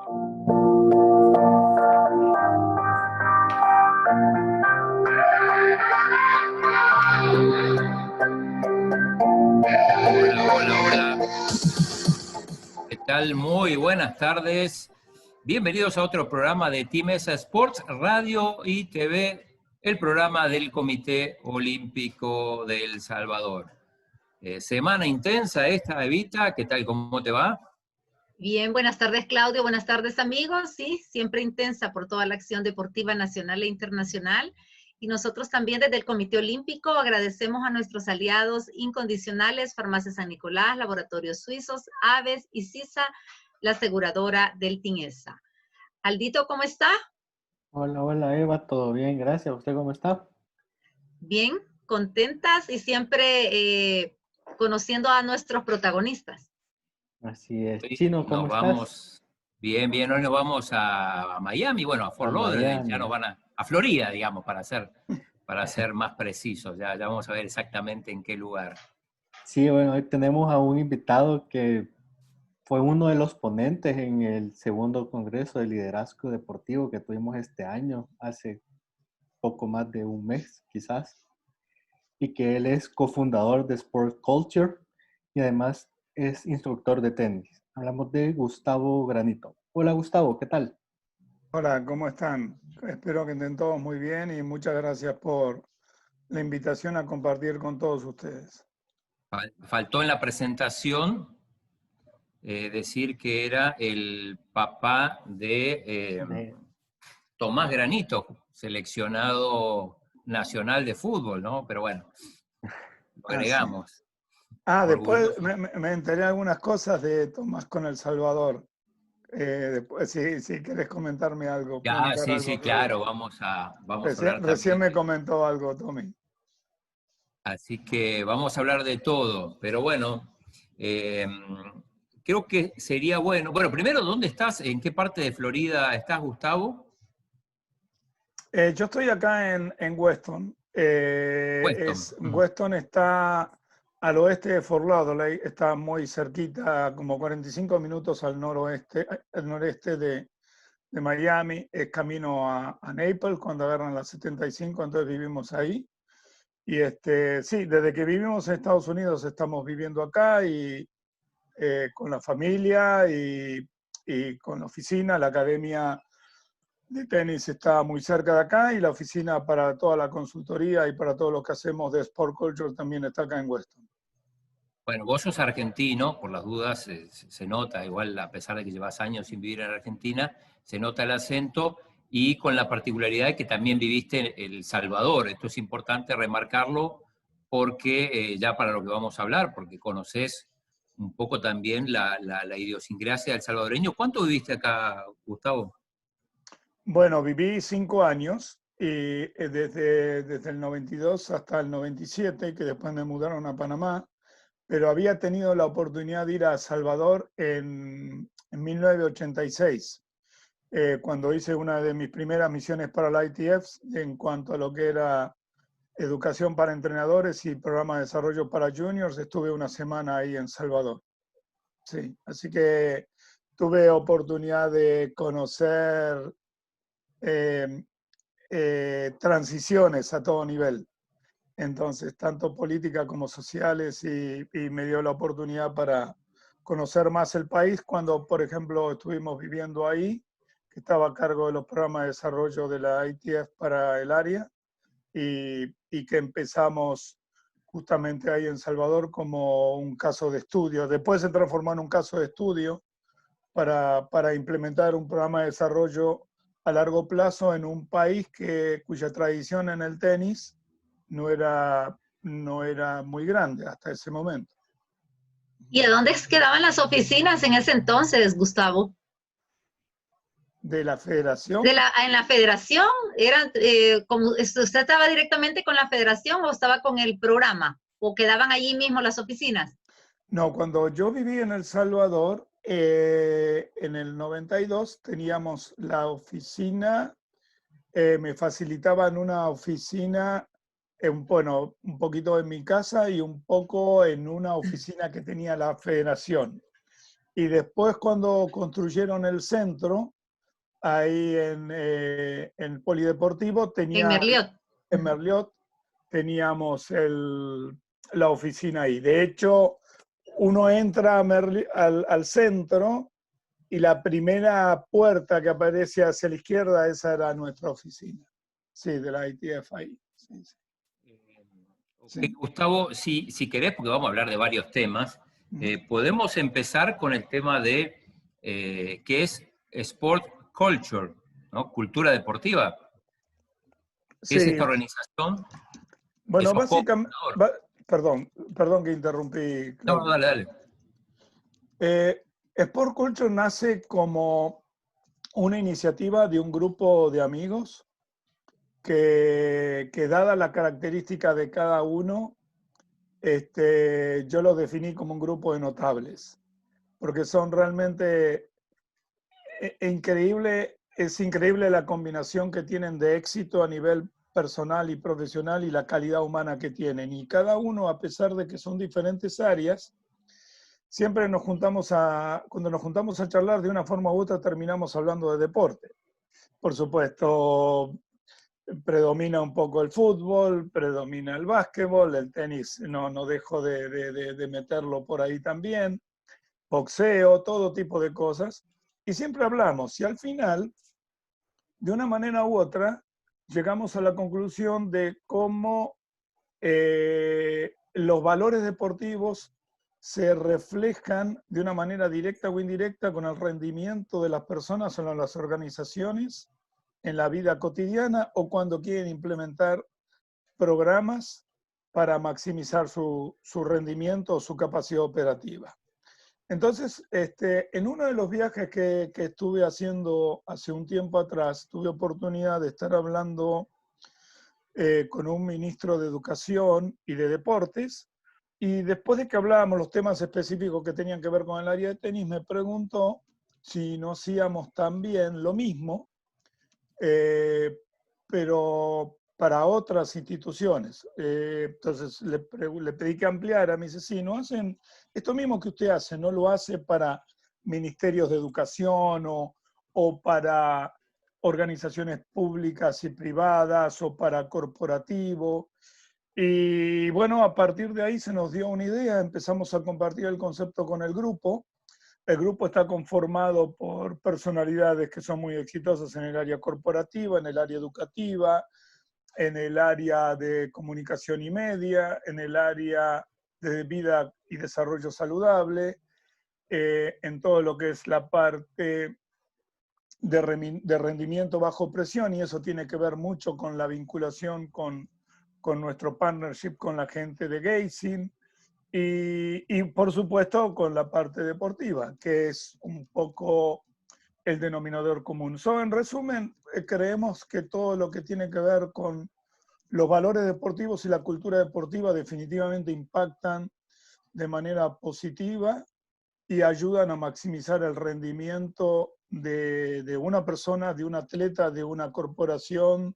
Hola, hola, hola. ¿Qué tal? Muy buenas tardes. Bienvenidos a otro programa de Timesa Sports, Radio y TV, el programa del Comité Olímpico de El Salvador. Semana intensa esta, Evita. ¿Qué tal? ¿Cómo te va? Bien, buenas tardes, Claudio. Buenas tardes, amigos. Sí, siempre intensa por toda la acción deportiva nacional e internacional. Y nosotros también desde el Comité Olímpico agradecemos a nuestros aliados incondicionales, Farmacia San Nicolás, Laboratorios Suizos, Aves y CISA, la aseguradora del TINESA. Aldito, ¿cómo está? Hola, hola Eva, todo bien, gracias. ¿Usted cómo está? Bien, contentas y siempre conociendo a nuestros protagonistas. Así es. Hoy Chino, ¿cómo nos estás? vamos, bien, hoy nos vamos a Miami, bueno, a Fort Lauderdale, ya nos van a Florida, digamos, para ser más precisos, ya vamos a ver exactamente en qué lugar. Sí, bueno, hoy tenemos a un invitado que fue uno de los ponentes en el segundo Congreso de Liderazgo Deportivo que tuvimos este año, hace poco más de un mes quizás, y que él es cofundador de Sport Culture y además es instructor de tenis. Hablamos de Gustavo Granito. Hola Gustavo, ¿qué tal? Hola, ¿cómo están? Espero que estén todos muy bien y muchas gracias por la invitación a compartir con todos ustedes. Faltó en la presentación decir que era el papá de Tomás Granito, seleccionado nacional de fútbol, ¿no? Pero bueno, lo agregamos. Sí. Después me enteré algunas cosas de Tomás con El Salvador. Después, si querés comentarme algo. Sí, claro, vamos a hablar Recién también. me comentó algo, Tommy. Así que vamos a hablar de todo, pero bueno, creo que sería bueno. Bueno, primero, ¿dónde estás? ¿En qué parte de Florida estás, Gustavo? Yo estoy acá en Weston. Weston está al oeste de Fort Lauderdale, está muy cerquita, como 45 minutos al noreste de Miami. Es camino a Naples cuando agarran la 75, entonces vivimos ahí. Y sí, desde que vivimos en Estados Unidos estamos viviendo acá y con la familia y con la oficina. La academia de tenis está muy cerca de acá y la oficina para toda la consultoría y para todo lo que hacemos de Sport Culture también está acá en Weston. Bueno, vos sos argentino, por las dudas, se nota, igual a pesar de que llevas años sin vivir en Argentina, se nota el acento y con la particularidad de que también viviste en El Salvador. Esto es importante remarcarlo porque ya para lo que vamos a hablar, porque conoces un poco también la idiosincrasia del salvadoreño. ¿Cuánto viviste acá, Gustavo? Bueno, viví 5 años y desde el 92 hasta el 97, que después me mudaron a Panamá, pero había tenido la oportunidad de ir a Salvador en 1986, cuando hice una de mis primeras misiones para la ITF en cuanto a lo que era educación para entrenadores y programa de desarrollo para juniors. Estuve una semana ahí en Salvador. Sí, así que tuve oportunidad de conocer transiciones a todo nivel. Entonces, tanto política como sociales, y me dio la oportunidad para conocer más el país cuando, por ejemplo, estuvimos viviendo ahí, que estaba a cargo de los programas de desarrollo de la ITF para el área, y que empezamos justamente ahí en Salvador como un caso de estudio. Después se transformó en un caso de estudio para implementar un programa de desarrollo a largo plazo en un país cuya tradición en el tenis no era muy grande hasta ese momento. ¿Y a dónde quedaban las oficinas en ese entonces, Gustavo? ¿De la federación? En la federación, ¿usted estaba directamente con la federación o estaba con el programa? ¿O quedaban allí mismo las oficinas? No, cuando yo viví en El Salvador, en el 92 teníamos la oficina, me facilitaban una oficina, bueno, un poquito en mi casa y un poco en una oficina que tenía la federación. Y después cuando construyeron el centro, ahí en el polideportivo, En Merliot. en Merliot teníamos la oficina ahí. De hecho, uno entra al centro y la primera puerta que aparece hacia la izquierda, esa era nuestra oficina. Sí, de la ITF ahí. Sí, sí. Sí. Gustavo, si querés, porque vamos a hablar de varios temas, podemos empezar con el tema de qué es Sport Culture, ¿no? Cultura deportiva. ¿Qué es esta organización? Bueno, básicamente, perdón que interrumpí, Claudio. No, dale. Sport Culture nace como una iniciativa de un grupo de amigos que dada la característica de cada uno, yo lo definí como un grupo de notables, porque son realmente es increíble la combinación que tienen de éxito a nivel personal y profesional y la calidad humana que tienen. Y cada uno, a pesar de que son diferentes áreas, siempre cuando nos juntamos a charlar de una forma u otra terminamos hablando de deporte. Por supuesto, predomina un poco el fútbol, predomina el básquetbol, el tenis no dejo de meterlo por ahí también, boxeo, todo tipo de cosas. Y siempre hablamos, y al final, de una manera u otra, llegamos a la conclusión de cómo los valores deportivos se reflejan de una manera directa o indirecta con el rendimiento de las personas o en las organizaciones en la vida cotidiana o cuando quieren implementar programas para maximizar su rendimiento o su capacidad operativa. Entonces, en uno de los viajes que estuve haciendo hace un tiempo atrás, tuve oportunidad de estar hablando con un ministro de Educación y de Deportes, y después de que hablábamos los temas específicos que tenían que ver con el área de tenis, me preguntó si no hacíamos también lo mismo, pero para otras instituciones. Entonces le pedí que ampliara, me dice, sí, no hacen esto mismo que usted hace, no lo hace para ministerios de educación o para organizaciones públicas y privadas o para corporativo. Y bueno, a partir de ahí se nos dio una idea, empezamos a compartir el concepto con el grupo. El grupo está conformado por personalidades que son muy exitosas en el área corporativa, en el área educativa, en el área de comunicación y media, en el área de vida y desarrollo saludable, en todo lo que es la parte de rendimiento bajo presión, y eso tiene que ver mucho con la vinculación con nuestro partnership con la gente de Gazing, y por supuesto con la parte deportiva, que es un poco el denominador común. En resumen, creemos que todo lo que tiene que ver con los valores deportivos y la cultura deportiva definitivamente impactan de manera positiva y ayudan a maximizar el rendimiento de una persona, de un atleta, de una corporación,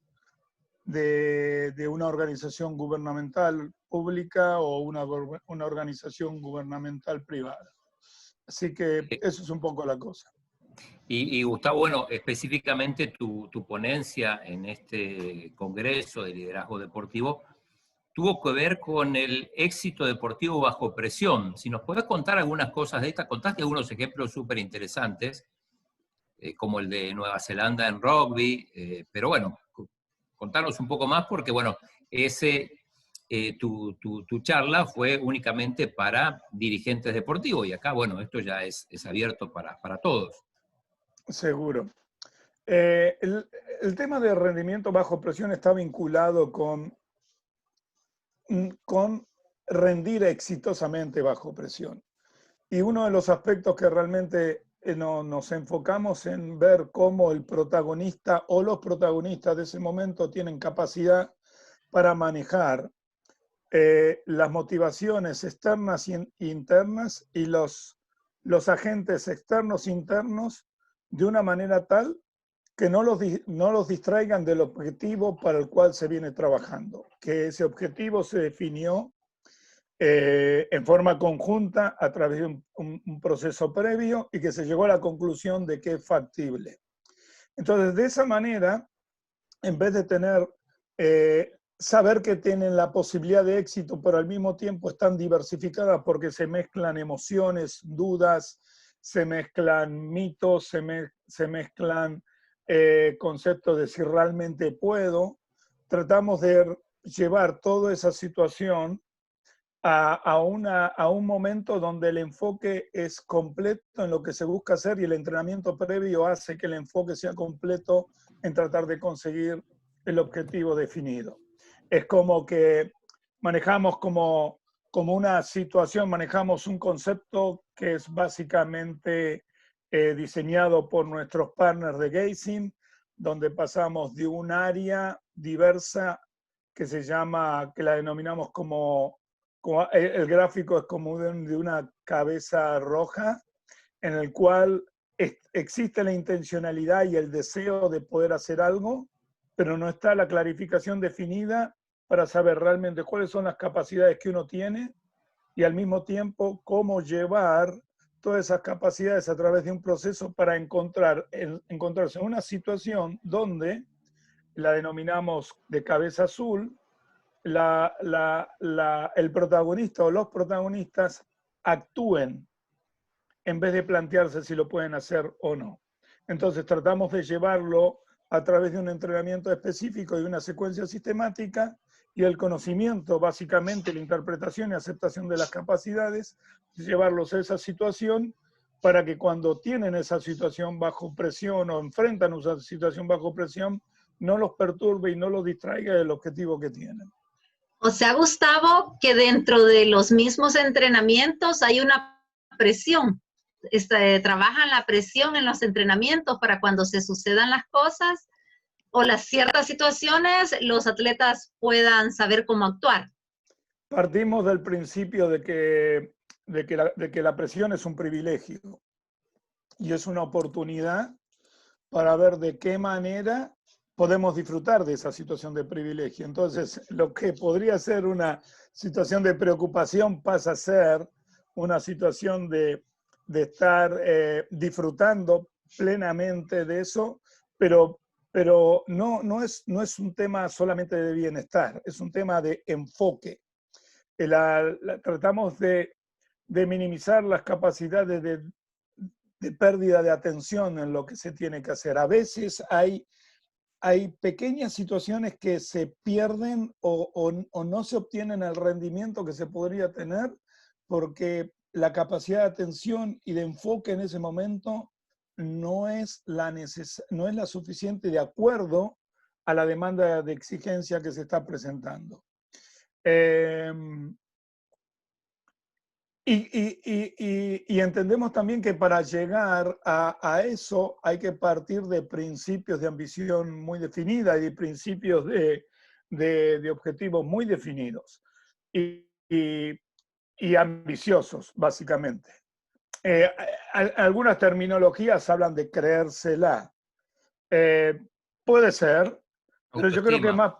de una organización gubernamental pública o una organización gubernamental privada. Así que eso es un poco la cosa. Y Gustavo, bueno, específicamente tu ponencia en este Congreso de Liderazgo Deportivo tuvo que ver con el éxito deportivo bajo presión. Si nos podés contar algunas cosas de esta, contaste algunos ejemplos súper interesantes, como el de Nueva Zelanda en rugby, pero bueno, contanos un poco más porque, bueno, tu charla fue únicamente para dirigentes deportivos y acá, bueno, esto ya es abierto para todos. Seguro. El tema de rendimiento bajo presión está vinculado con rendir exitosamente bajo presión. Y uno de los aspectos que realmente nos enfocamos en ver cómo el protagonista o los protagonistas de ese momento tienen capacidad para manejar las motivaciones externas e internas y los agentes externos e internos de una manera tal que no los distraigan del objetivo para el cual se viene trabajando, que ese objetivo se definió en forma conjunta a través de un proceso previo y que se llegó a la conclusión de que es factible. Entonces, de esa manera, en vez de tener, saber que tienen la posibilidad de éxito, pero al mismo tiempo están diversificadas porque se mezclan emociones, dudas, se mezclan mitos, se mezclan conceptos de si realmente puedo, tratamos de llevar toda esa situación a un momento donde el enfoque es completo en lo que se busca hacer y el entrenamiento previo hace que el enfoque sea completo en tratar de conseguir el objetivo definido. Es como que manejamos como una situación, manejamos un concepto que es básicamente diseñado por nuestros partners de Gazing, donde pasamos de un área diversa que se llama, que la denominamos como el gráfico es como de una cabeza roja, en el cual existe la intencionalidad y el deseo de poder hacer algo, pero no está la clarificación definida para saber realmente cuáles son las capacidades que uno tiene y al mismo tiempo cómo llevar todas esas capacidades a través de un proceso para encontrarse en una situación donde la denominamos de cabeza azul, el protagonista o los protagonistas actúen en vez de plantearse si lo pueden hacer o no. Entonces tratamos de llevarlo a través de un entrenamiento específico y una secuencia sistemática y el conocimiento, básicamente la interpretación y aceptación de las capacidades, llevarlos a esa situación para que cuando tienen esa situación bajo presión o enfrentan esa situación bajo presión, no los perturbe y no los distraiga del objetivo que tienen. O sea, Gustavo, que dentro de los mismos entrenamientos hay una presión. Trabajan la presión en los entrenamientos para cuando se sucedan las cosas o las ciertas situaciones, los atletas puedan saber cómo actuar. Partimos del principio de que la presión es un privilegio y es una oportunidad para ver de qué manera podemos disfrutar de esa situación de privilegio. Entonces, lo que podría ser una situación de preocupación pasa a ser una situación de estar disfrutando plenamente de eso, pero no es un tema solamente de bienestar, es un tema de enfoque. Tratamos de minimizar las capacidades de pérdida de atención en lo que se tiene que hacer. A veces hay pequeñas situaciones que se pierden o no se obtienen el rendimiento que se podría tener porque la capacidad de atención y de enfoque en ese momento no es la suficiente de acuerdo a la demanda de exigencia que se está presentando. Y entendemos también que para llegar a eso hay que partir de principios de ambición muy definida y de principios de objetivos muy definidos y ambiciosos, básicamente. Algunas terminologías hablan de creérsela. Puede ser, pero yo creo que más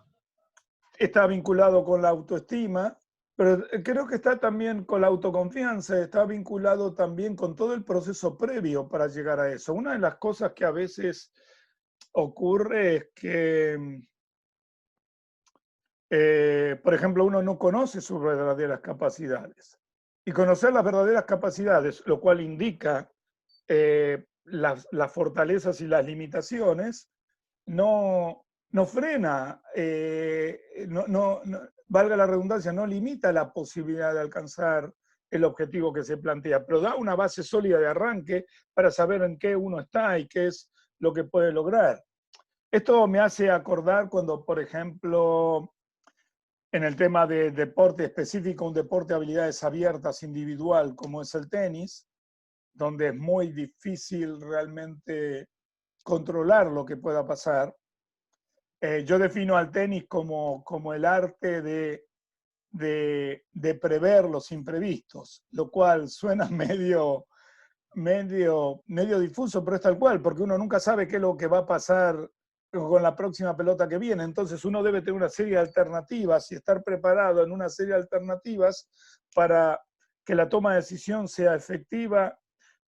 está vinculado con la autoestima. Pero creo que está también con la autoconfianza, está vinculado también con todo el proceso previo para llegar a eso. Una de las cosas que a veces ocurre es que, por ejemplo, uno no conoce sus verdaderas capacidades. Y conocer las verdaderas capacidades, lo cual indica las fortalezas y las limitaciones, no frena, valga la redundancia, no limita la posibilidad de alcanzar el objetivo que se plantea, pero da una base sólida de arranque para saber en qué uno está y qué es lo que puede lograr. Esto me hace acordar cuando, por ejemplo, en el tema de deporte específico, un deporte de habilidades abiertas individual como es el tenis, donde es muy difícil realmente controlar lo que pueda pasar. Yo defino al tenis como el arte de prever los imprevistos, lo cual suena medio difuso, pero es tal cual, porque uno nunca sabe qué es lo que va a pasar con la próxima pelota que viene. Entonces uno debe tener una serie de alternativas y estar preparado en una serie de alternativas para que la toma de decisión sea efectiva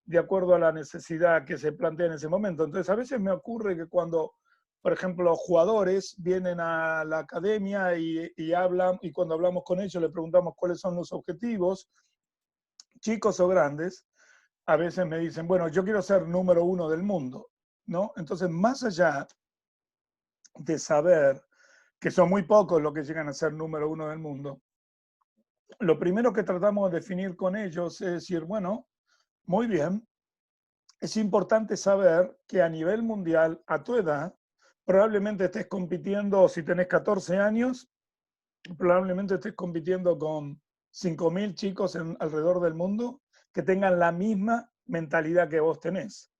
de acuerdo a la necesidad que se plantea en ese momento. Entonces a veces me ocurre que cuando, por ejemplo, los jugadores vienen a la academia y hablan, y cuando hablamos con ellos les preguntamos cuáles son los objetivos, chicos o grandes, a veces me dicen, bueno, yo quiero ser número 1 del mundo, ¿no? Entonces, más allá de saber que son muy pocos los que llegan a ser número 1 del mundo, lo primero que tratamos de definir con ellos es decir, bueno, muy bien, es importante saber que a nivel mundial, a tu edad, probablemente estés compitiendo, si tenés 14 años, probablemente estés compitiendo con 5.000 chicos alrededor del mundo que tengan la misma mentalidad que vos tenés.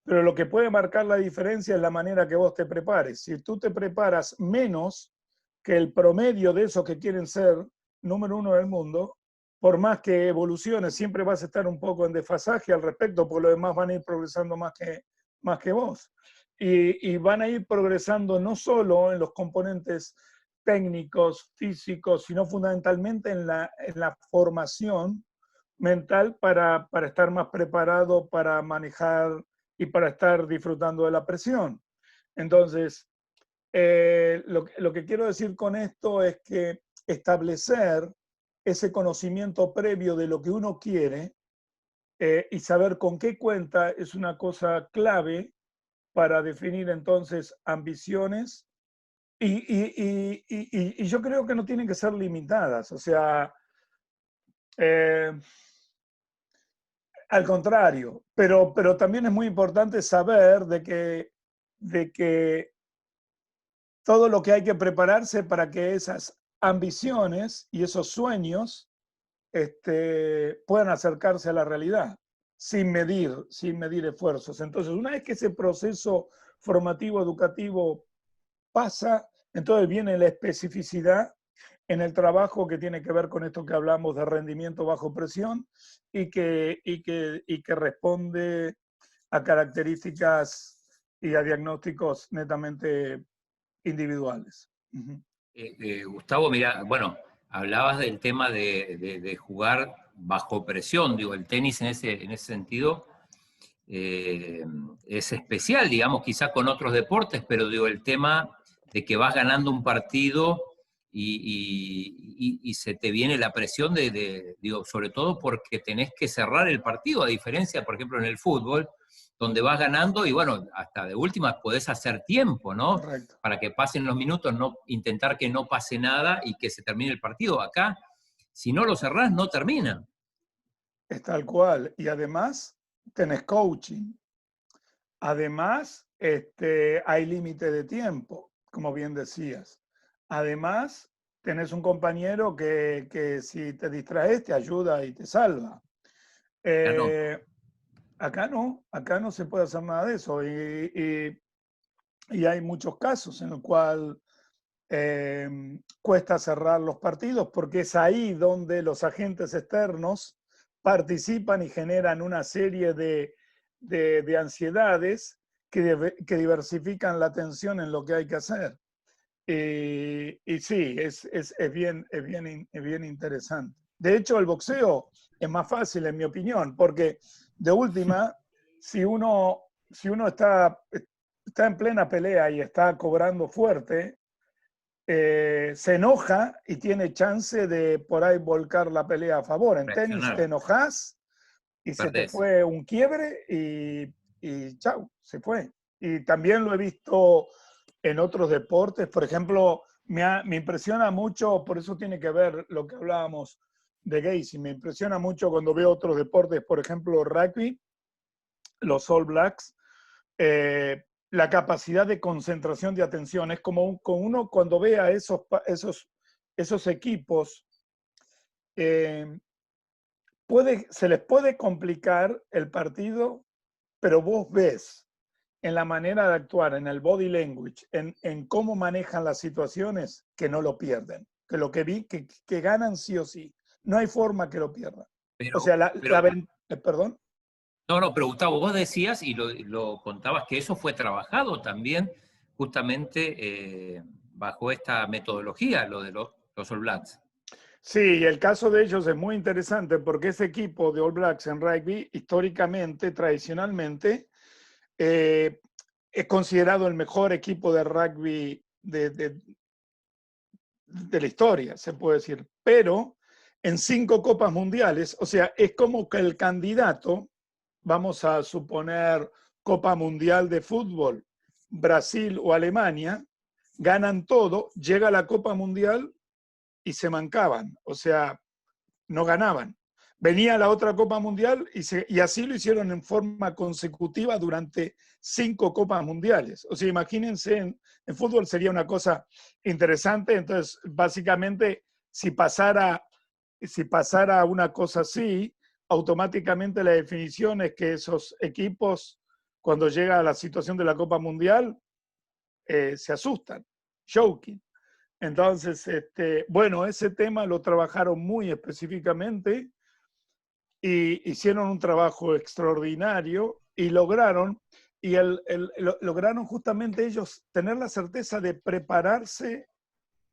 Pero lo que puede marcar la diferencia es la manera que vos te prepares. Si tú te preparas menos que el promedio de esos que quieren ser número 1 del mundo, por más que evoluciones, siempre vas a estar un poco en desfasaje al respecto, porque los demás van a ir progresando más que vos. Y van a ir progresando no solo en los componentes técnicos, físicos, sino fundamentalmente en la formación mental para estar más preparado para manejar y para estar disfrutando de la presión. Entonces, lo que quiero decir con esto es que establecer ese conocimiento previo de lo que uno quiere y saber con qué cuenta es una cosa clave para definir entonces ambiciones y yo creo que no tienen que ser limitadas. O sea, al contrario, pero también es muy importante saber de que todo lo que hay que prepararse para que esas ambiciones y esos sueños puedan acercarse a la realidad sin medir esfuerzos. Entonces, una vez que ese proceso formativo, educativo pasa, entonces viene la especificidad en el trabajo que tiene que ver con esto que hablamos de rendimiento bajo presión y que responde a características y a diagnósticos netamente individuales. Gustavo, mira, bueno, hablabas del tema de jugar bajo presión, digo, el tenis en ese sentido es especial, digamos, quizá con otros deportes, pero digo, el tema de que vas ganando un partido y se te viene la presión digo, sobre todo porque tenés que cerrar el partido, a diferencia, por ejemplo, en el fútbol, donde vas ganando y bueno, hasta de última podés hacer tiempo, ¿no? Correcto. Para que pasen los minutos, no, intentar que no pase nada y que se termine el partido. Acá, si no lo cerrás, no termina. Es tal cual. Y además, tenés coaching. Además, hay límite de tiempo, como bien decías. Además, tenés un compañero que si te distraes, te ayuda y te salva. No. Acá no se puede hacer nada de eso. Y hay muchos casos en los cuales cuesta cerrar los partidos porque es ahí donde los agentes externos participan y generan una serie de ansiedades que diversifican la atención en lo que hay que hacer. Y sí, es bien interesante. De hecho, el boxeo es más fácil, en mi opinión, porque de última, si uno está en plena pelea y está cobrando fuerte, se enoja y tiene chance de por ahí volcar la pelea a favor. En tenis te enojas y se te fue un quiebre y chau, se fue. Y también lo he visto en otros deportes. Por ejemplo, me impresiona mucho, por eso tiene que ver lo que hablábamos de Gacy, me impresiona mucho cuando veo otros deportes, por ejemplo, rugby, los All Blacks, la capacidad de concentración de atención. Es como uno cuando ve a esos equipos, se les puede complicar el partido, pero vos ves en la manera de actuar, en el body language, en cómo manejan las situaciones, que no lo pierden. Que lo que vi, que ganan sí o sí. No hay forma que lo pierdan. Pero, o sea, perdón. No, pero Gustavo, vos decías y lo contabas que eso fue trabajado también justamente bajo esta metodología, lo de los All Blacks. Sí, el caso de ellos es muy interesante porque ese equipo de All Blacks en rugby, históricamente, tradicionalmente, es considerado el mejor equipo de rugby de la historia, se puede decir. Pero en 5 copas mundiales, o sea, es como que el candidato, vamos a suponer Copa Mundial de Fútbol, Brasil o Alemania, ganan todo, llega la Copa Mundial y se mancaban, o sea, no ganaban. Venía la otra Copa Mundial y así lo hicieron en forma consecutiva durante 5 Copas Mundiales. O sea, imagínense, en fútbol sería una cosa interesante. Entonces, básicamente, si pasara una cosa así, automáticamente la definición es que esos equipos, cuando llega a la situación de la Copa Mundial, se asustan, choking. Entonces, bueno, ese tema lo trabajaron muy específicamente y hicieron un trabajo extraordinario y lograron justamente ellos tener la certeza de prepararse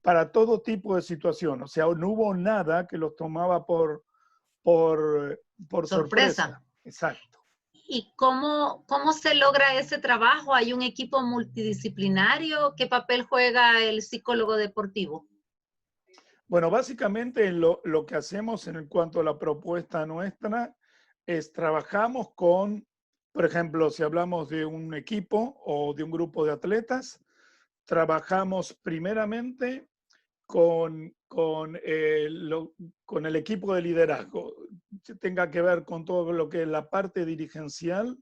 para todo tipo de situación. O sea, no hubo nada que los tomaba por sorpresa. Exacto. ¿Y cómo se logra ese trabajo? ¿Hay un equipo multidisciplinario? ¿Qué papel juega el psicólogo deportivo? Bueno, básicamente lo que hacemos en cuanto a la propuesta nuestra es trabajamos con, por ejemplo, si hablamos de un equipo o de un grupo de atletas, trabajamos primeramente con el equipo de liderazgo, que tenga que ver con todo lo que es la parte dirigencial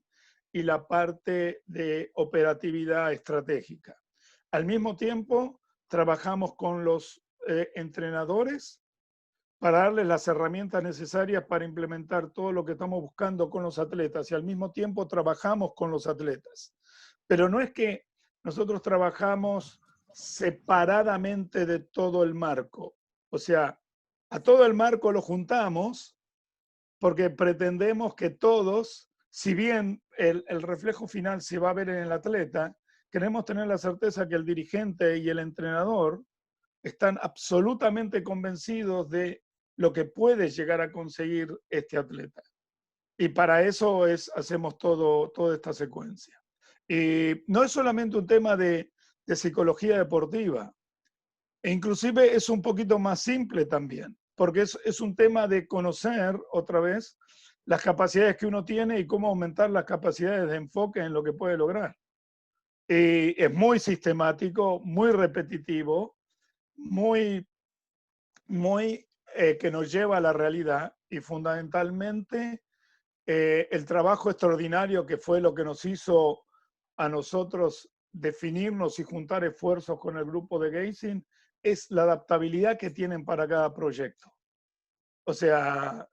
y la parte de operatividad estratégica. Al mismo tiempo, trabajamos con los entrenadores para darles las herramientas necesarias para implementar todo lo que estamos buscando con los atletas y al mismo tiempo trabajamos con los atletas. Pero no es que nosotros trabajamos separadamente de todo el marco. O sea, a todo el marco lo juntamos porque pretendemos que todos, si bien el reflejo final se va a ver en el atleta, queremos tener la certeza que el dirigente y el entrenador están absolutamente convencidos de lo que puede llegar a conseguir este atleta. Y para eso hacemos toda esta secuencia. Y no es solamente un tema de psicología deportiva, e inclusive es un poquito más simple también, porque es un tema de conocer otra vez las capacidades que uno tiene y cómo aumentar las capacidades de enfoque en lo que puede lograr. Y es muy sistemático, muy repetitivo, muy que nos lleva a la realidad y fundamentalmente el trabajo extraordinario que fue lo que nos hizo a nosotros definirnos y juntar esfuerzos con el grupo de Gazing es la adaptabilidad que tienen para cada proyecto. O sea,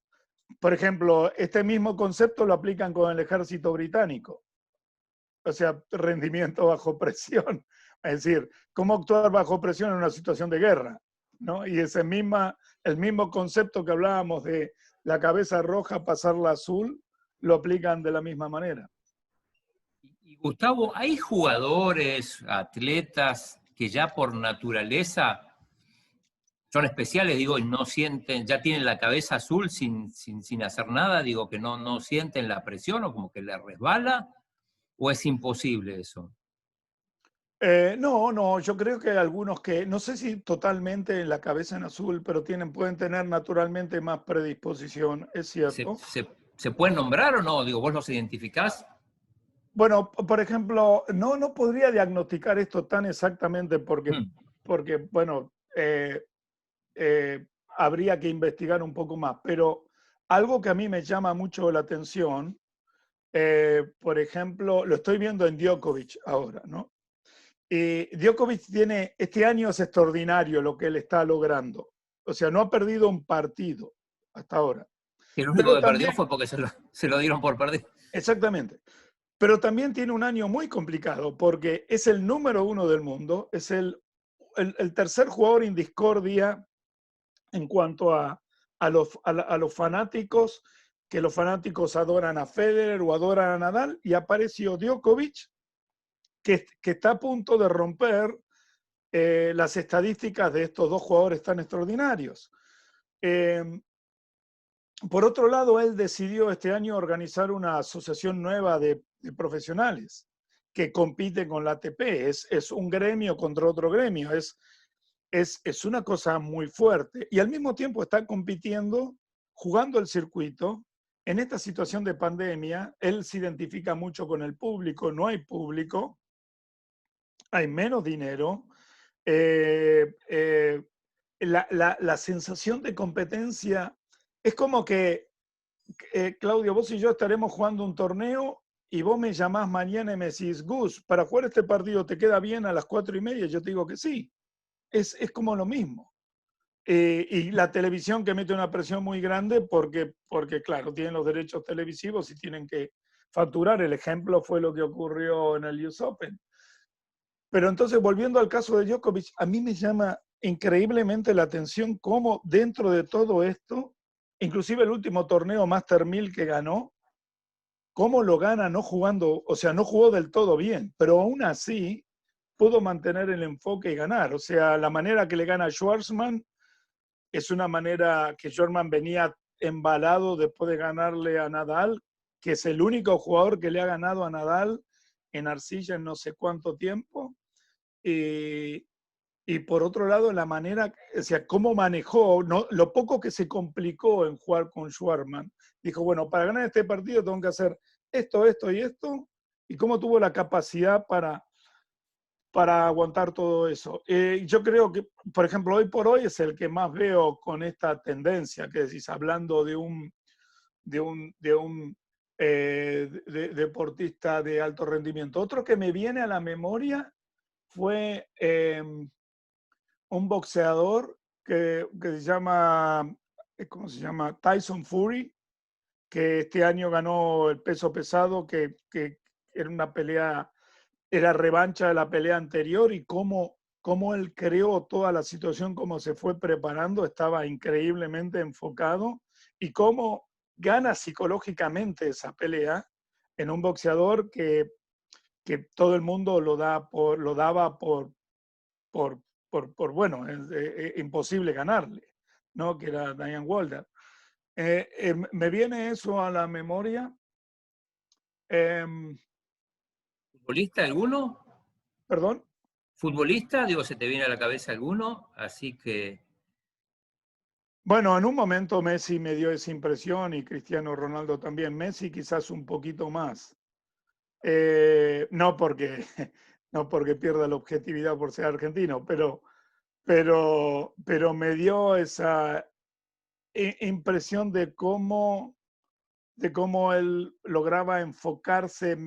por ejemplo, este mismo concepto lo aplican con el ejército británico. O sea, rendimiento bajo presión. Es decir, cómo actuar bajo presión en una situación de guerra, ¿no? Y el mismo concepto que hablábamos de la cabeza roja pasarla azul, lo aplican de la misma manera. Y Gustavo, ¿hay jugadores, atletas que ya por naturaleza son especiales, digo, y no sienten, ya tienen la cabeza azul sin hacer nada, digo, que no sienten la presión o como que les resbala, o es imposible eso? No, yo creo que hay algunos que, no sé si totalmente en la cabeza en azul, pero pueden tener naturalmente más predisposición, es cierto. ¿Se pueden nombrar o no? Digo, ¿vos los identificás? Bueno, por ejemplo, no podría diagnosticar esto tan exactamente porque bueno, habría que investigar un poco más, pero algo que a mí me llama mucho la atención, por ejemplo, lo estoy viendo en Djokovic ahora, ¿no? Djokovic este año es extraordinario lo que él está logrando. O sea, no ha perdido un partido hasta ahora. El único que perdió fue porque se lo dieron por perdido. Exactamente. Pero también tiene un año muy complicado porque es el número 1 del mundo, es el tercer jugador en discordia en cuanto a los fanáticos, que los fanáticos adoran a Federer o adoran a Nadal, y apareció Djokovic, que está a punto de romper las estadísticas de estos dos jugadores tan extraordinarios. Por otro lado, él decidió este año organizar una asociación nueva de profesionales que compite con la ATP. Es un gremio contra otro gremio. Es una cosa muy fuerte. Y al mismo tiempo está compitiendo, jugando el circuito. En esta situación de pandemia, él se identifica mucho con el público. No hay público, hay menos dinero. La sensación de competencia es como que, Claudio, vos y yo estaremos jugando un torneo y vos me llamás mañana y me decís, Gus, para jugar este partido te queda bien a las 4:30, yo te digo que sí. Es como lo mismo. Y la televisión que mete una presión muy grande porque, claro, tienen los derechos televisivos y tienen que facturar. El ejemplo fue lo que ocurrió en el US Open. Pero entonces, volviendo al caso de Djokovic, a mí me llama increíblemente la atención cómo dentro de todo esto, inclusive el último torneo Master 1000 que ganó, cómo lo gana no jugando, o sea, no jugó del todo bien, pero aún así pudo mantener el enfoque y ganar. O sea, la manera que le gana a Schwartzman es una manera que Schwartzman venía embalado después de ganarle a Nadal, que es el único jugador que le ha ganado a Nadal en arcilla en no sé cuánto tiempo. Y por otro lado, la manera, o sea, cómo manejó, ¿no? Lo poco que se complicó en jugar con Schwartzman. Dijo, bueno, para ganar este partido tengo que hacer esto, esto y esto. Y cómo tuvo la capacidad para aguantar todo eso. Yo creo que, por ejemplo, hoy por hoy es el que más veo con esta tendencia, que decís, hablando de un deportista de alto rendimiento. Otro que me viene a la memoria fue un boxeador que se llama, ¿cómo se llama? Tyson Fury, que este año ganó el peso pesado, que era una pelea, era revancha de la pelea anterior, y cómo él creó toda la situación, cómo se fue preparando, estaba increíblemente enfocado, y cómo gana psicológicamente esa pelea en un boxeador que todo el mundo lo daba bueno, es imposible ganarle, ¿no? Que era Diane Wilder. Me viene eso a la memoria. ¿Futbolista alguno? ¿Perdón? ¿Futbolista? Digo, ¿se te viene a la cabeza alguno? Así que... Bueno, en un momento Messi me dio esa impresión y Cristiano Ronaldo también. Messi quizás un poquito más. No porque, no porque pierda la objetividad por ser argentino, pero me dio esa impresión de cómo él lograba enfocarse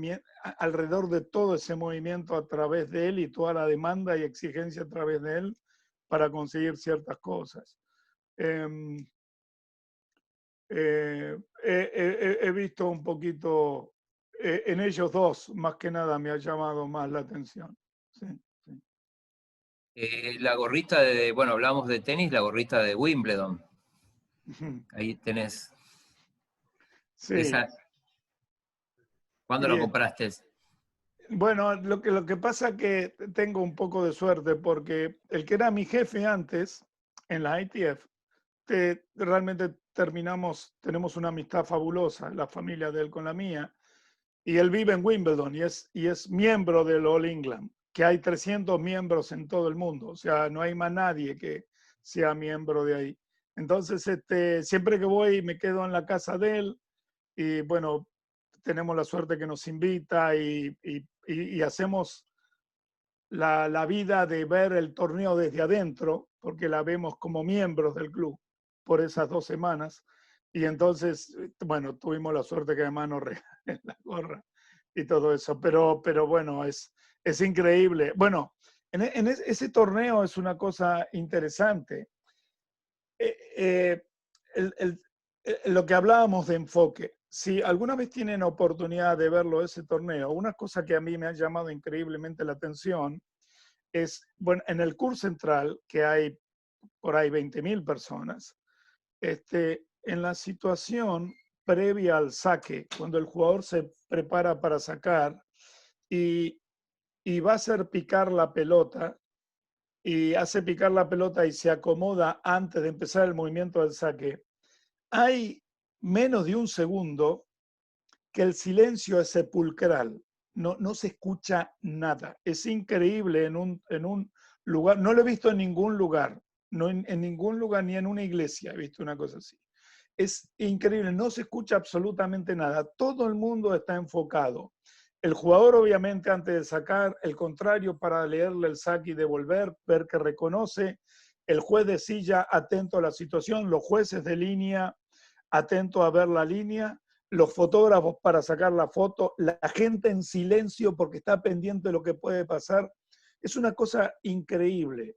alrededor de todo ese movimiento a través de él y toda la demanda y exigencia a través de él para conseguir ciertas cosas. He visto un poquito en ellos dos, más que nada me ha llamado más la atención. Sí, sí. La gorrita de, bueno, hablamos de tenis, la gorrita de Wimbledon. Ahí tenés. Sí. Esa, ¿cuándo lo compraste? Bueno, lo que pasa es que tengo un poco de suerte porque el que era mi jefe antes en la ITF, realmente tenemos una amistad fabulosa, la familia de él con la mía, y él vive en Wimbledon y es miembro del All England, que hay 300 miembros en todo el mundo, o sea, no hay más nadie que sea miembro de ahí. Entonces, siempre que voy me quedo en la casa de él y bueno, tenemos la suerte que nos invita y hacemos la vida de ver el torneo desde adentro, porque la vemos como miembros del club por esas 2 semanas. Y entonces, bueno, tuvimos la suerte que además nos regalen la gorra y todo eso. Pero bueno, es increíble. Bueno, en ese torneo es una cosa interesante. Lo que hablábamos de enfoque. Si alguna vez tienen oportunidad de verlo, ese torneo, una cosa que a mí me ha llamado increíblemente la atención es, bueno, en el curso central, que hay por ahí 20.000 personas, en la situación previa al saque, cuando el jugador se prepara para sacar y y va a hacer picar la pelota, y hace picar la pelota y se acomoda antes de empezar el movimiento del saque, hay menos de un segundo que el silencio es sepulcral. No se escucha nada. Es increíble en un lugar, no lo he visto en ningún lugar, no en ningún lugar, ni en una iglesia he visto una cosa así. Es increíble, no se escucha absolutamente nada. Todo el mundo está enfocado. El jugador, obviamente, antes de sacar, el contrario para leerle el saque y devolver, ver que reconoce. El juez de silla atento a la situación, los jueces de línea atento a ver la línea, los fotógrafos para sacar la foto, la gente en silencio porque está pendiente de lo que puede pasar. Es una cosa increíble,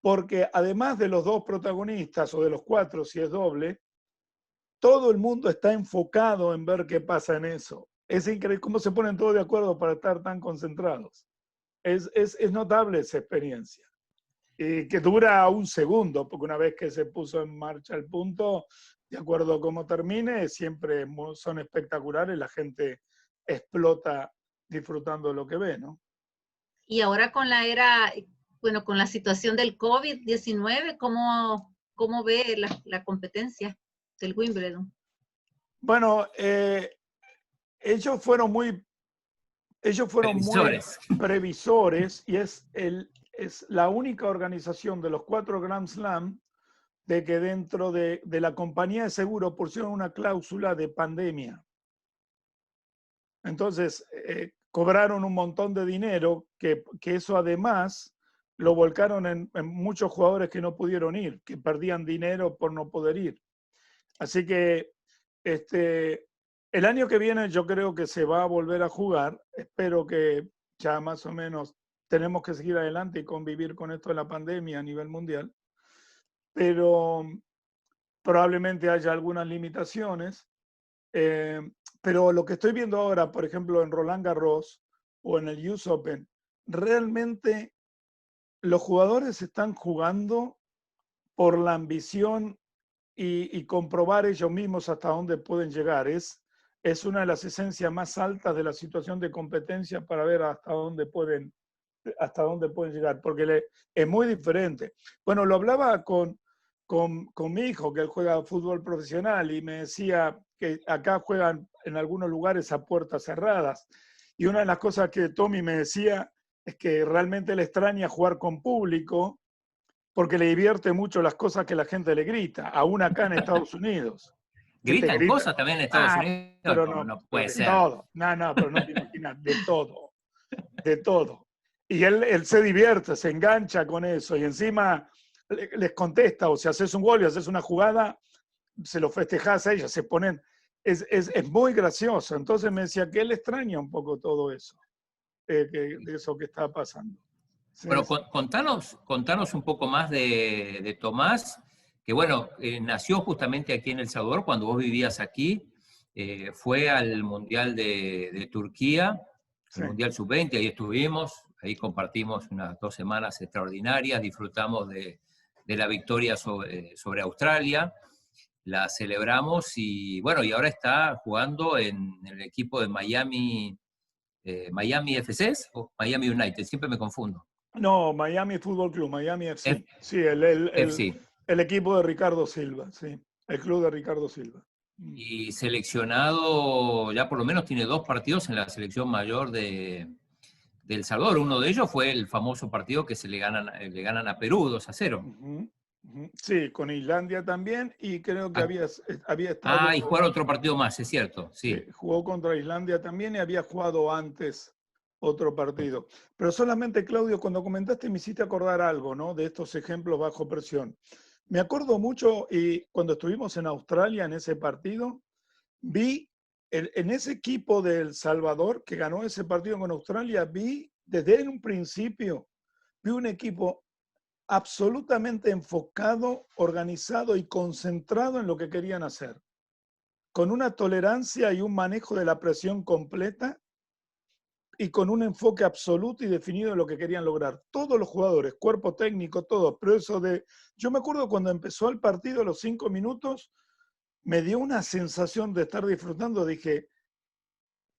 porque además de los dos protagonistas, o de los cuatro si es doble, todo el mundo está enfocado en ver qué pasa en eso. Es increíble cómo se ponen todos de acuerdo para estar tan concentrados. Es notable esa experiencia. Que dura un segundo, porque una vez que se puso en marcha el punto, de acuerdo a cómo termine, siempre son espectaculares, la gente explota disfrutando de lo que ve, ¿no? Y ahora con la era, bueno, con la situación del COVID-19, ¿cómo ve la competencia del Wimbledon? Bueno, ellos fueron muy Previsores. previsores y es la única organización de los 4 Grand Slam de que dentro de la compañía de seguro pusieron una cláusula de pandemia. Entonces, cobraron un montón de dinero que eso además lo volcaron en muchos jugadores que no pudieron ir, que perdían dinero por no poder ir. Así que el año que viene yo creo que se va a volver a jugar. Espero que ya más o menos tenemos que seguir adelante y convivir con esto de la pandemia a nivel mundial. Pero probablemente haya algunas limitaciones. Pero lo que estoy viendo ahora, por ejemplo, en Roland Garros o en el US Open, realmente los jugadores están jugando por la ambición y comprobar ellos mismos hasta dónde pueden llegar. Es una de las esencias más altas de la situación de competencia para ver hasta dónde pueden llegar, porque es muy diferente. Bueno, lo hablaba con mi hijo, que él juega fútbol profesional, y me decía que acá juegan en algunos lugares a puertas cerradas. Y una de las cosas que Tommy me decía es que realmente le extraña jugar con público porque le divierte mucho las cosas que la gente le grita, aún acá en Estados Unidos. ¿Gritan cosas también en Estados Unidos? Pero no puede ser. Todo. No, pero no te imaginas, de todo. De todo. Y él se divierte, se engancha con eso, y encima les contesta, o si haces un gol y haces una jugada, se lo festejás a ellos, se ponen, es muy gracioso. Entonces me decía que él extraña un poco todo eso, de eso que está pasando. Sí, Bueno, sí. contanos un poco más de Tomás, que bueno, nació justamente aquí en El Salvador, cuando vos vivías aquí, fue al Mundial de Turquía, Sí. el Mundial Sub-20, ahí estuvimos, ahí compartimos unas 2 semanas extraordinarias, disfrutamos de la victoria sobre Australia, la celebramos y bueno, y ahora está jugando en el equipo de Miami FCs o Miami United, siempre me confundo. No, Miami Fútbol Club, Miami FC. Sí, FC. el equipo de Ricardo Silva, sí, el club de Ricardo Silva. Y seleccionado, ya por lo menos tiene 2 partidos en la selección mayor de El Salvador. Uno de ellos fue el famoso partido que le ganan a Perú 2-0. Sí, con Islandia también, y creo que había estado... y jugar otro partido más, es cierto, sí. Jugó contra Islandia también y había jugado antes otro partido. Pero solamente, Claudio, cuando comentaste me hiciste acordar algo, ¿no? De estos ejemplos bajo presión. Me acuerdo mucho, y cuando estuvimos en Australia en ese partido, vi en ese equipo de El Salvador que ganó ese partido con Australia, vi desde un principio, vi un equipo absolutamente enfocado, organizado y concentrado en lo que querían hacer, con una tolerancia y un manejo de la presión completa y con un enfoque absoluto y definido de lo que querían lograr. Todos los jugadores, cuerpo técnico, todos. Pero eso yo me acuerdo cuando empezó el partido, a los 5 minutos, me dio una sensación de estar disfrutando. Dije,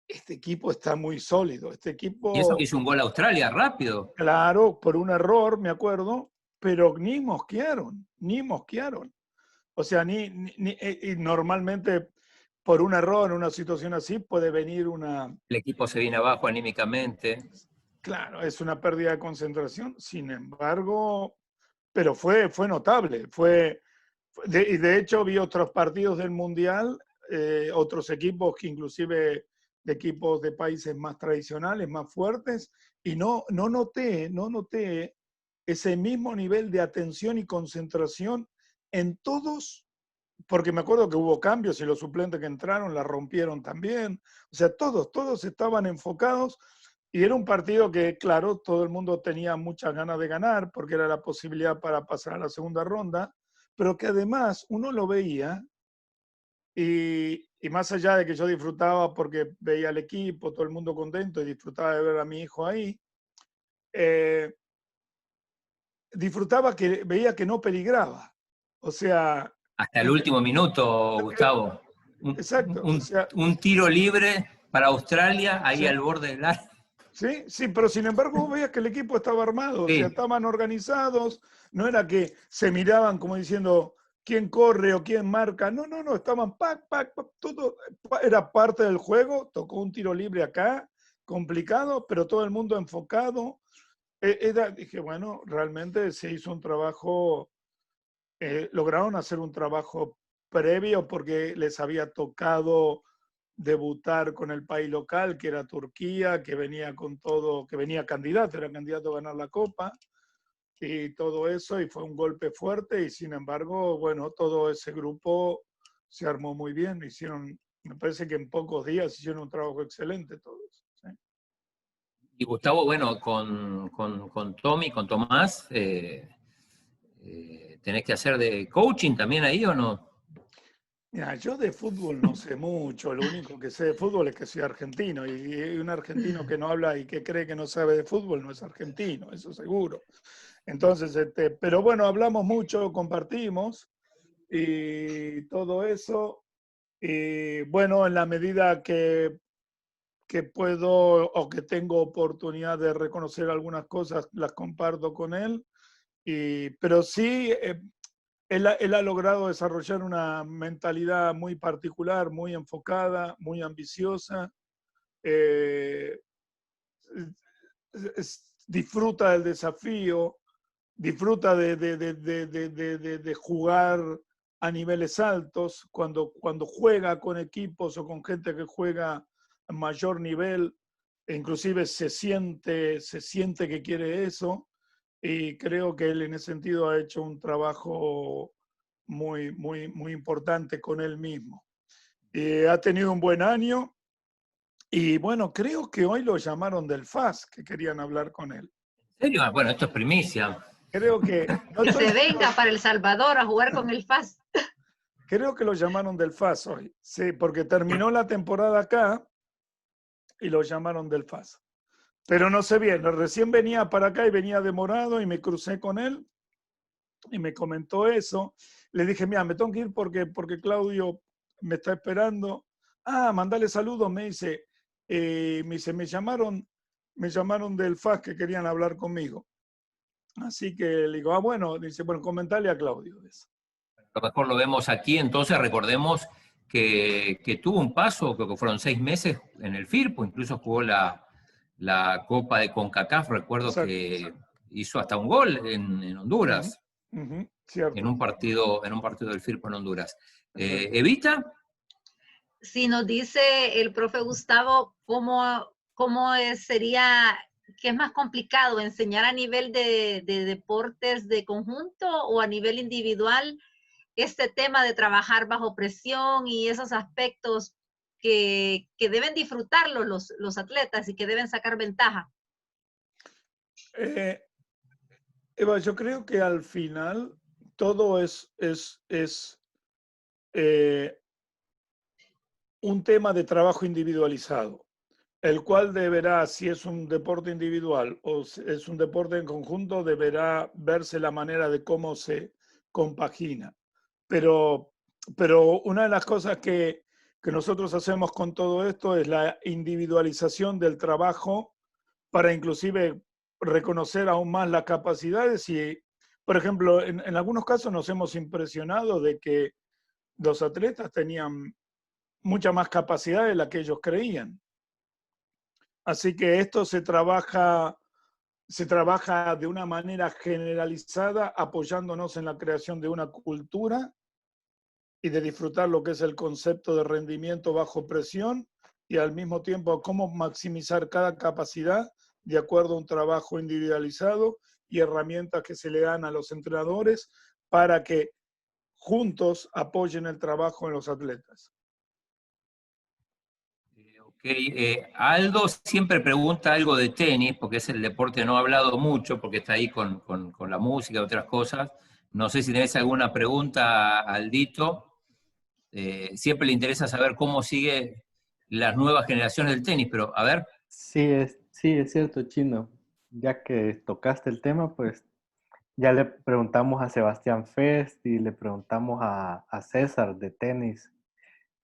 este equipo está muy sólido. Este Y eso equipo, que hizo un gol a Australia rápido. claro, por un error, me acuerdo, pero ni mosquearon, ni mosquearon. O sea, y normalmente por un error en una situación así puede venir una, El equipo se viene abajo anímicamente. claro, es una pérdida de concentración. Sin embargo, pero fue notable. Y de hecho vi otros partidos del Mundial, otros equipos que inclusive de equipos de países más tradicionales, más fuertes, y no noté ese mismo nivel de atención y concentración en todos, porque me acuerdo que hubo cambios y los suplentes que entraron la rompieron también. O sea, todos estaban enfocados y era un partido que, claro, todo el mundo tenía muchas ganas de ganar porque era la posibilidad para pasar a la segunda ronda, pero que además uno lo veía y más allá de que yo disfrutaba porque veía al equipo, todo el mundo contento y disfrutaba de ver a mi hijo ahí, eh, disfrutaba que veía que no peligraba. O sea, Hasta el último minuto, eh, Gustavo. Un, exacto. O sea, un tiro libre para Australia, ahí sí, al borde del área. sí, sí, pero sin embargo vos veías que el equipo estaba armado, o sea, Sí, estaban organizados, no era que se miraban como diciendo quién corre o quién marca, no, estaban todo era parte del juego, tocó un tiro libre acá, complicado, pero todo el mundo enfocado. Dije, bueno, realmente se hizo un trabajo, lograron hacer un trabajo previo porque les había tocado debutar con el país local, que era Turquía, que venía con todo, que venía candidato, era candidato a ganar la Copa y todo eso, y fue un golpe fuerte, y sin embargo, bueno, todo ese grupo se armó muy bien, me parece que en pocos días hicieron un trabajo excelente todos. ¿Sí? y Gustavo, bueno, con Tommy, con Tomás, ¿tenés que hacer de coaching también ahí o no? Mira, yo de fútbol no sé mucho, lo único que sé de fútbol es que soy argentino y un argentino que no habla y que cree que no sabe de fútbol no es argentino, eso seguro. Entonces, pero bueno, hablamos mucho, compartimos y todo eso. Y bueno, en la medida que puedo o que tengo oportunidad de reconocer algunas cosas, las comparto con él. Pero sí, él ha logrado desarrollar una mentalidad muy particular, muy enfocada, muy ambiciosa. Eh, disfruta del desafío, disfruta de jugar a niveles altos. Cuando juega con equipos o con gente que juega a mayor nivel, e inclusive se siente que quiere eso. Y creo que él en ese sentido ha hecho un trabajo muy importante con él mismo. Ha tenido un buen año y bueno, creo que hoy lo llamaron del FAS, que querían hablar con él. ¿En serio? Ah, bueno, esto es primicia. Creo que, no Que estoy se venga seguro, para El Salvador a jugar con el FAS. creo que lo llamaron del FAS hoy. Sí, porque terminó la temporada acá y lo llamaron del FAS. Pero no sé bien, recién venía para acá y venía demorado y me crucé con él y me comentó eso. Le dije, mira, me tengo que ir porque Claudio me está esperando. Ah, mandale saludos, me llamaron del FAS que querían hablar conmigo. Así que le digo, bueno, dice, bueno, comentale a Claudio de eso. A lo mejor lo vemos aquí, entonces recordemos que tuvo un paso, creo que fueron 6 meses en el FIRPO, incluso jugó la Copa de CONCACAF, recuerdo Exacto. que hizo hasta un gol en Ujú, Honduras, ujú, en cierto, un partido del FIRPO en Honduras. exacto. Evita, Si nos dice el profe Gustavo sería, ¿qué es más complicado, enseñar a nivel de deportes de conjunto o a nivel individual este tema de trabajar bajo presión y esos aspectos que deben disfrutarlo los atletas y que deben sacar ventaja? Eh, Eva, yo creo que al final todo es eh, un tema de trabajo individualizado, el cual deberá, si es un deporte individual o si es un deporte en conjunto, deberá verse la manera de cómo se compagina. Pero, pero una de las cosas que nosotros hacemos con todo esto es la individualización del trabajo para inclusive reconocer aún más las capacidades y, por ejemplo, en algunos casos nos hemos impresionado de que los atletas tenían mucha más capacidad de la que ellos creían. Así que esto se trabaja de una manera generalizada apoyándonos en la creación de una cultura y de disfrutar lo que es el concepto de rendimiento bajo presión y al mismo tiempo cómo maximizar cada capacidad de acuerdo a un trabajo individualizado y herramientas que se le dan a los entrenadores para que juntos apoyen el trabajo en los atletas. Aldo siempre pregunta algo de tenis, porque es el deporte no ha hablado mucho, porque está ahí con la música y otras cosas. No sé si tenés alguna pregunta, Aldito. Siempre le interesa saber cómo sigue las nuevas generaciones del tenis, pero a ver. Sí, es cierto, Chino. Ya que tocaste el tema, pues ya le preguntamos a Sebastián Fest y le preguntamos a César de tenis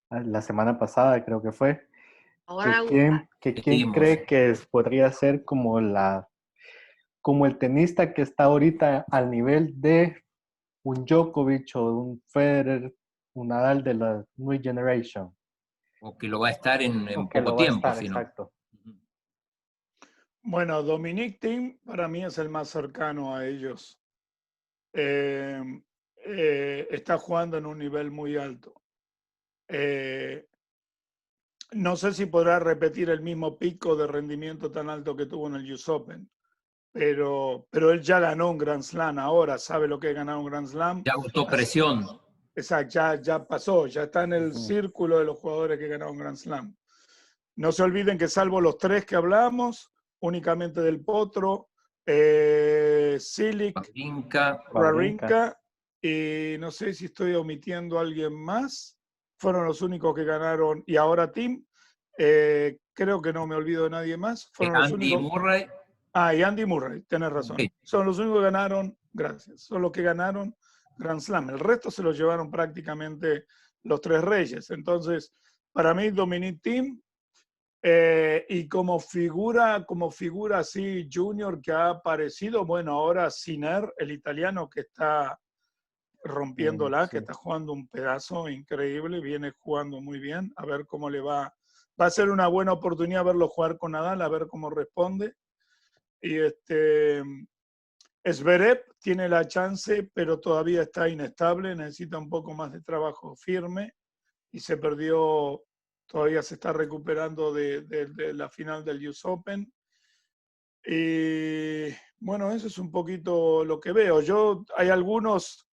la semana pasada, creo que fue, Ahora, que quién cree que podría ser como el tenista que está ahorita al nivel de un Djokovic o un Federer, un Nadal de la New Generation. O que lo va a estar en Que poco lo va a tiempo, estar, si no. exacto. Bueno, Dominic Thiem para mí es el más cercano a ellos. Está jugando en un nivel muy alto. No sé si podrá repetir el mismo pico de rendimiento tan alto que tuvo en el US Open, pero él ya ganó un Grand Slam ahora, sabe lo que es ganar un Grand Slam. Ya agotó presión. Exacto, ya pasó, ya está en el círculo de los jugadores que ganaron un Grand Slam. No se olviden que salvo los tres que hablamos, únicamente del Potro, Cilic, Wawrinka, y no sé si estoy omitiendo a alguien más, fueron los únicos que ganaron, y ahora Thiem, creo que no me olvido de nadie más. Fueron los Andy únicos... Murray. Y Andy Murray, tenés razón. Sí. Son los únicos que ganaron, gracias, son los que ganaron Grand Slam. El resto se los llevaron prácticamente los tres reyes. Entonces, para mí, Dominic Thiem, y como figura así junior que ha aparecido, bueno, ahora Sinner, el italiano que está rompiéndola, que está jugando un pedazo increíble, viene jugando muy bien, a ver cómo le va. Va a ser una buena oportunidad verlo jugar con Nadal, a ver cómo responde. Y Zverev tiene la chance, pero todavía está inestable, necesita un poco más de trabajo firme y se perdió, todavía se está recuperando de la final del US Open. Y bueno, eso es un poquito lo que veo. Hay algunos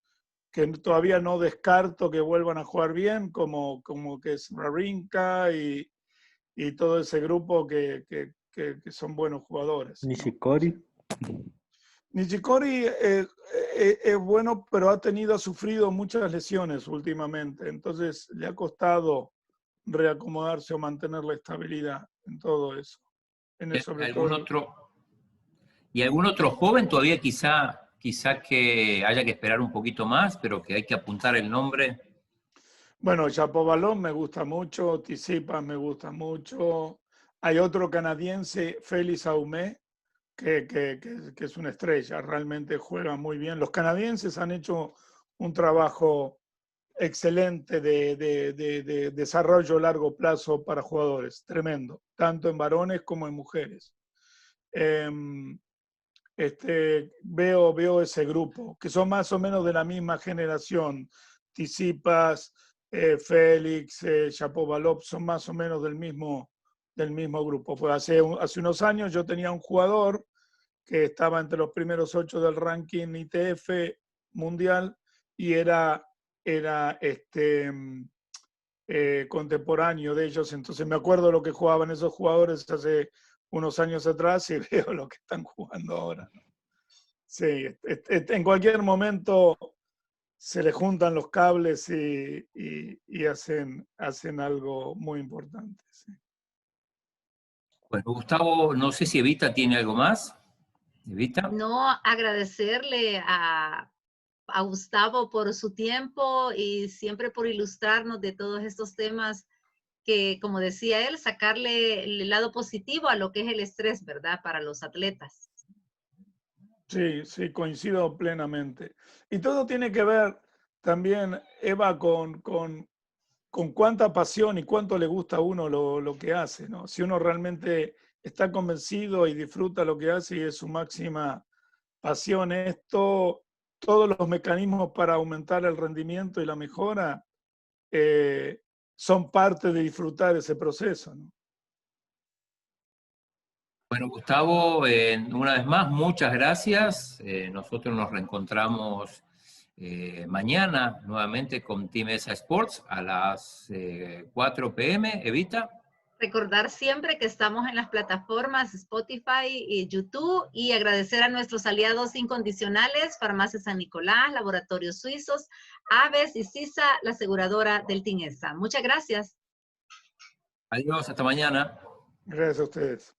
que todavía no descarto que vuelvan a jugar bien, como que es Wawrinka y todo ese grupo que son buenos jugadores, ¿no? Nishikori. Nishikori es bueno, pero ha sufrido muchas lesiones últimamente, entonces le ha costado reacomodarse o mantener la estabilidad en todo eso. ¿Y algún otro joven todavía quizá que haya que esperar un poquito más, pero que hay que apuntar el nombre? Bueno, Shapovalov me gusta mucho, Tsitsipas me gusta mucho. Hay otro canadiense, Félix Auger, que es una estrella, realmente juega muy bien. Los canadienses han hecho un trabajo excelente de desarrollo a largo plazo para jugadores, tremendo, tanto en varones como en mujeres. Veo ese grupo, que son más o menos de la misma generación. Tsitsipas, Félix, Shapovalov, son más o menos del mismo grupo. Pues hace unos años yo tenía un jugador que estaba entre los primeros 8 del ranking ITF mundial y era contemporáneo de ellos. Entonces me acuerdo lo que jugaban esos jugadores hace unos años atrás y veo lo que están jugando ahora, ¿no? Sí, en cualquier momento se le juntan los cables y hacen algo muy importante. Sí. Bueno, Gustavo, no sé si Evita tiene algo más. ¿Evita? No, agradecerle a Gustavo por su tiempo y siempre por ilustrarnos de todos estos temas que, como decía él, sacarle el lado positivo a lo que es el estrés, ¿verdad? Para los atletas. Sí, sí, coincido plenamente. Y todo tiene que ver también, Eva, con cuánta pasión y cuánto le gusta a uno lo que hace, ¿no? Si uno realmente está convencido y disfruta lo que hace y es su máxima pasión, todos los mecanismos para aumentar el rendimiento y la mejora son parte de disfrutar ese proceso, ¿no? Bueno, Gustavo, una vez más, muchas gracias. Nosotros nos reencontramos mañana nuevamente con Team ESA Sports a las 4 p.m. Evita. Recordar siempre que estamos en las plataformas Spotify y YouTube y agradecer a nuestros aliados incondicionales, Farmacia San Nicolás, Laboratorios Suizos, Aves y CISA, la aseguradora del Team ESA. Muchas gracias. Adiós, hasta mañana. Gracias a ustedes.